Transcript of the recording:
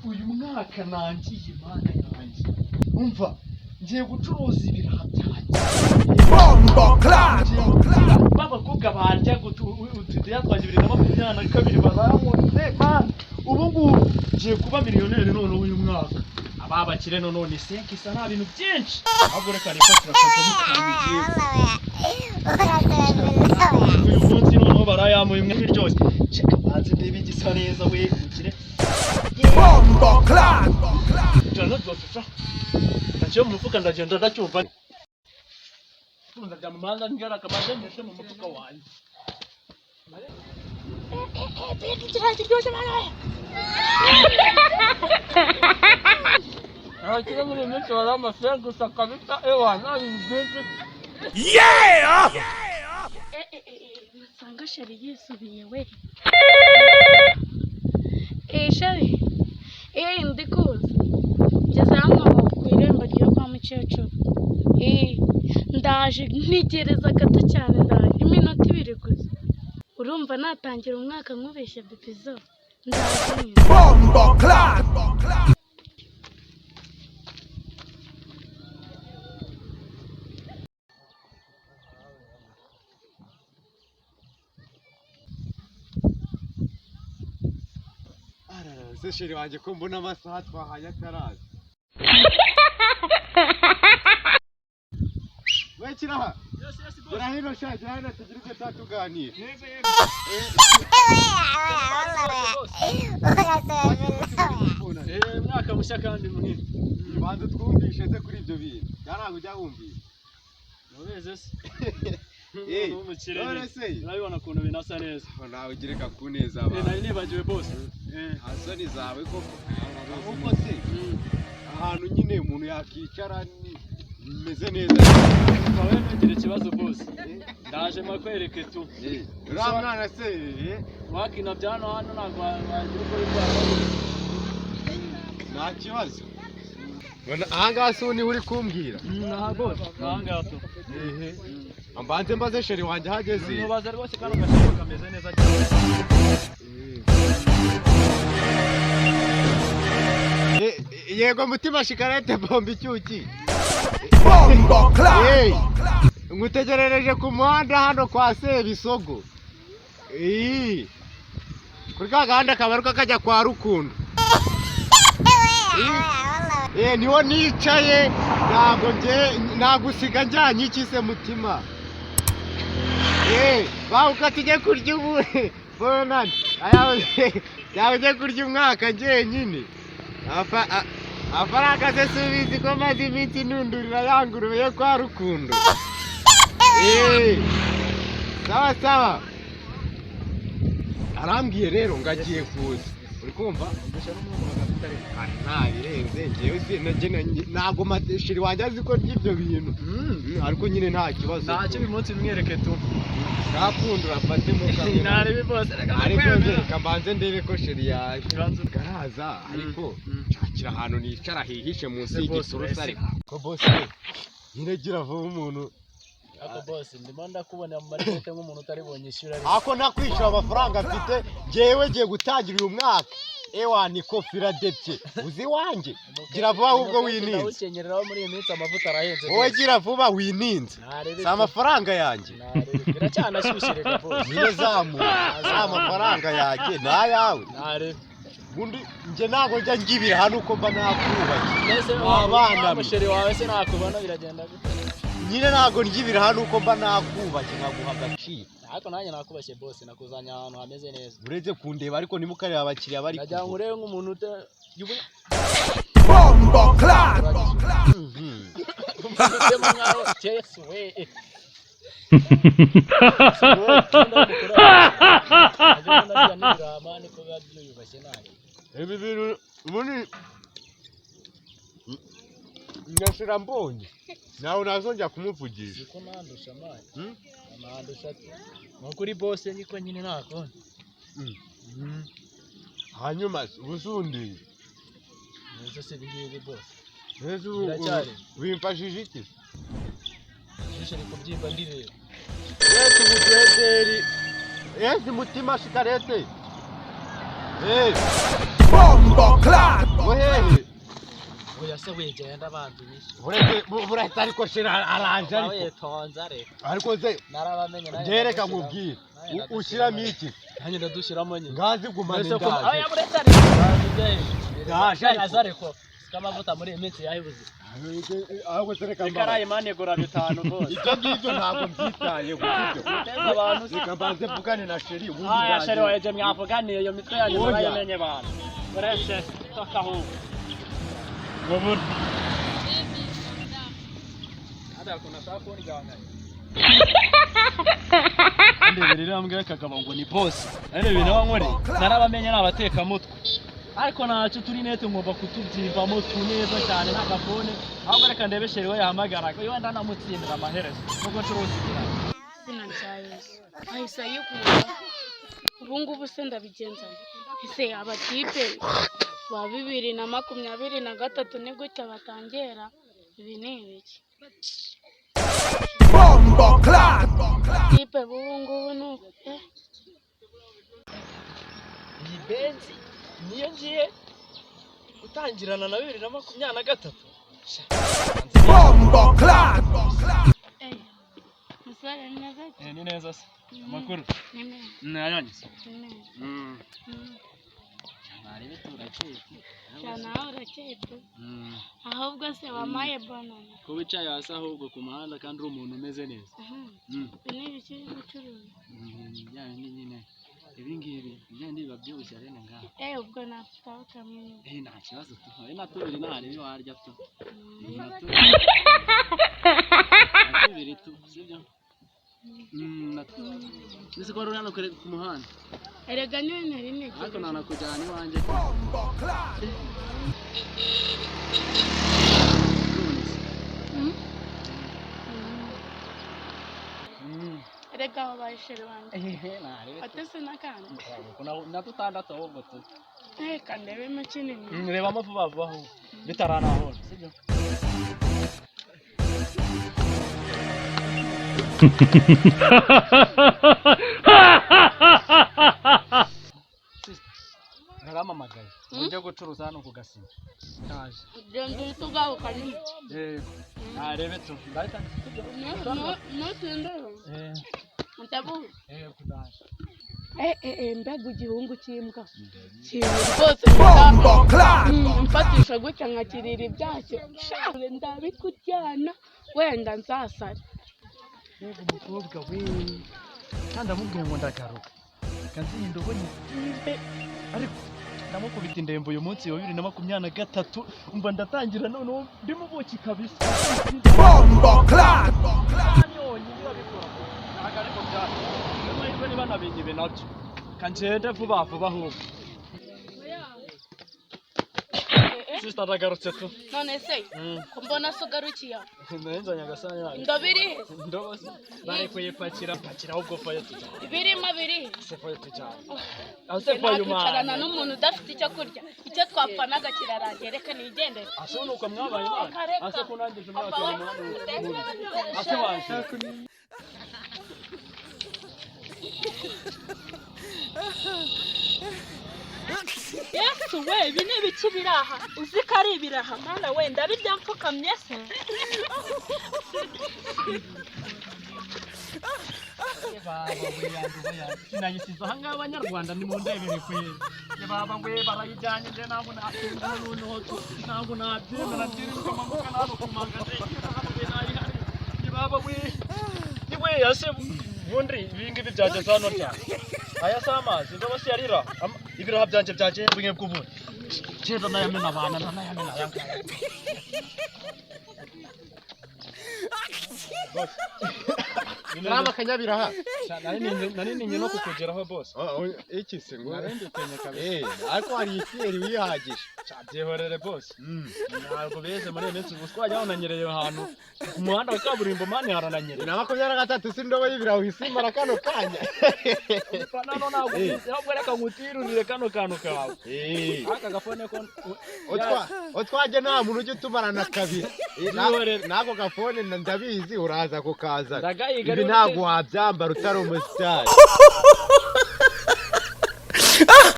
uyu mwaka nangiye Imana yanjye umva ngiye gucuruza ibiraha byanjye bombo clap babakobwa barya utudeya twa 2022 bazamuze man ubu ngubu ngiye kuba miliyoneri none uyu mwaka ababakire none senki isa nta bintu byinshi ahubwo reka nifatira akazi mutangiye uyu munsi none barayamuye imwe byose cheka banze ndebe igisa neza we ukire bombo clap jana dofisha nacyo mu mufuka ndagenda ndacyumva tunza bya mumanda ngara kamaze ndeshe mu mufuka wanjye bintu kirati byose mana kira muri minsi wala amafaranga gusa kabisa ewana ibintu yeah masanga shari yisubiye we shari ndikuza ngeze hano ku irembo ryo kwa mukecuru ndaje ntegereza gato cyane ndaje iminota 2 gusa urumva natangira umwaka nkubeshya bipizo ndaje bombo clap se sheri wanje ko mbona amasaha twahanye ataraza wekiraha urahino shaje hano tugirike tatuganira mwaka mushya kandi munini banze twumvishe se kuri ibyo bintu cyanago ujya wumvisha nobeze se urabibona ukuntu binasa neza nawe ugireka kuneza abantu nari nibagiwe bose hasoni zawe koko ahubwo se ahantu nyine umuntu yakicara meze neza nawe ntugire ikibazo bose ndaje makwereke tu uriya mwana se wakina byano hano ntabwo wagira ukora ibyaha nta kibazo ahangaha se niho uri kumbwira ntabwo ahangaha tu ambanze mbaze sheri wanjye hageze mubaze rwose kandi agashyirwa kameze neza cyane yego mutima shikarete bomba icyuki bombo clap ngutegerereje ku muhanda hano kwa Sebisogo kuri ka gahanda kabaruka kajya kwa Rukundo niho nicaye nagusiga njyanye iki se mutima bavuga tujye kurya ubu bonani yawe ujye kurya umwaka njyenyine afaranga se subizi ko maze iminsi nundurira yanguruye kwa Rukundo sawa sawa arambwiye rero ngagiye kuza uri kumva ntabirenze ngewe ntabwo mateshiri wanjye azi ko ry'ibyo bintu ariko nyine nta kibazo ntacyo uyu munsi bimwereke tu nakundura afate mu kanwa narebe bose ariko reka mbanze ndebe ko sheri yaje garaza ariko nshakira ahantu nicara hihishe munsi y'igiturusa ariko ko bose nyine gira vuba umuntu ako boss ndimo ndakubona mu marikete nk'umuntu utaribonye ishyura ako nakwishyura amafaranga mfite ngewe ngiye gutangira uyu mwaka ni kofira depye uzi wanjye gira vuba ahubwo wininze ukenyereraho muri iyi minsi amavuta arahenze wowe gira vuba wininze si amafaranga yanjye biracyana ashyushyireka boss nyine za amafaranga yanjye n'ayawe ubundi njye ntabwo njya ngibira hano uko mba nakubashye abana musheri wawe se nakubona biragenda gute nyine ntabwo ngibira hano uko mba nakubashye nkaguha agaciro ariko nanjye nakubashye boss nakuzanya ahantu hameze neza uretse kundeba ariko nimukareba abakiriya bari najya ngurebe nk'umuntu bombo clap ibi bintu ubundi nyashira mbonye nawe nazongera kumuvugisha ko nandusha amazi nandusha kuri boss niko nyine nakone hanyuma ubusundi nzo se bigiye boss nzo wimfashije iki nishari kubyimba ndireba yesu budederi yesu mutima shikarete bombo clap wigenda bandumisha buretse ariko shira aranje ariko ze narabamenye nayo gereka nkubwire ushiramo iki nanjye ndadushiramo nyine ngazi gumana aya ndaje buretse ari ndaje azareko sikamavuta muri iminsi yahibuze ahubwo tereka mba ikaraye mane gora 5 bose ibyo ngibyo ntabwo byitaye gutyo uteza abantu zikambanze vugane na sheri ubundi aya sheri waje mwavuganiye iyo mitwe yanyu murayimenye bantu buretse takaho ngobur ada kuna sako ni ganga ndeberera mbwa kagabo ngo ni boss ane bintu wankore narabamenye nabateka mutwe ariko nacu turi nete ngomba kutubyivamo tuneza cyane n'agafone ahubwo reka ndebeshere we yahamagaraga iyo wenda namutsindira amaherezo nuko curuzigira sinacyaye ahise yikura ubu ngubu se ndabigenza ese abatipe ba 2023 ni gutya batangera ibi ni ibiki Bombo Clan tipe ubu ngubu ni iyi benzi niyo ngiye gutangirana na 2023 Bombo Clan musore neza ni neza se amakuru ni neza nayanyise ni nari bituracye cyane aho uraketse ahubwo se wamaye banana ko wicaye hasi ahubwo ku muhanda kandi uri umuntu umeze neza ibi ni ibiki bicuruza yani nyine ibi ngibi byandi babyibushye arena ngaha ubwo nafite ukamenya nta kibazo tuhaye natubiri ntarebe warya tu natubiri tu sibyo nise ko rurano ku muhanda erega niwe nari nege ariko nanakujyana iwanjye Bombo Clan erega wabaye shere wanjye atese n'akandi natutandatu ahubwo tu reka ndebemo kinini rebamo vuba vuba aho bitaranahora sibyo naramamagaye ujye gucuruza hano ku gasima kaje genda uhita ugaruka nyuma yego narebe tu ndahita nutindero ntabuze yego ndaje mbega igihungu cy'imbwa kintu rwose Bombo Clan mfatisha gutya nkakirira ibyacyo ndabikuryana wenda nzasara yego umukobwa we kandi amubwiye ngo ndagaruka kanzinda ubonye ibe ariko ndamukubita indembo uyu munsi wa 2023 umva ndatangira noneho ndimo buki kabisa Bombo Clan nyonyi birabikora agariko byane niba niba nabinye be nabyo kanjende vuba vuba ahubwo sister ndagarutse tu none se ko mbona so garukiya nenza nyagasanya yayo ndabiri ndobo bari kuyipakira ahubwo fayo tu birimo biri se fayo tu cyane aho se fayo ntakicarana n'umuntu udafite icyo kurya icyo twapfanaga kirarangiye reka nigendere ase nuko mwabaye imana ase kunangije umwaka wa ase waje Yesu we ibi ni ibiki biraha uzi ko ari ibiraha mana wenda birya mpfukamye se sinayisize aha ngaha abanyarwanda ni mu ndebere kweri baba we barayijyanye nje ntabwo natinda noneho ntabwo nabyemera byirirwa amamuka ntabwo kumangane baba we niwe yase bundi ibingibi byageze hano cyane aya si amazi ngo bose yarira ibiraha byanje byagiye bimwe bw'ubu cyeza nayamena abana ntanayamena aya ngaya Rama kanyabiraha. Nari ninye no kukugeraho boss. Iki se ngo Narendukanye kabisa. ariko hari ifiyeri wihagije. Cyabyeherere boss. Ntabwo beze muri iminsi ubuswajya unanyereye ahantu ku muhanda wa kaburimbo mani harananyereye. Na 23 si ndobo y'ibiraho isimara kano kanya. Nano ntabwo ahubwo reka ngutirurire kano kantu kawe. Aka gafone ko otwaje nta muntu ujye utumarana kabiri. Nako gafone ndabizi uraza kukaza. Ibi ntabwo wabyambara utari umusitari.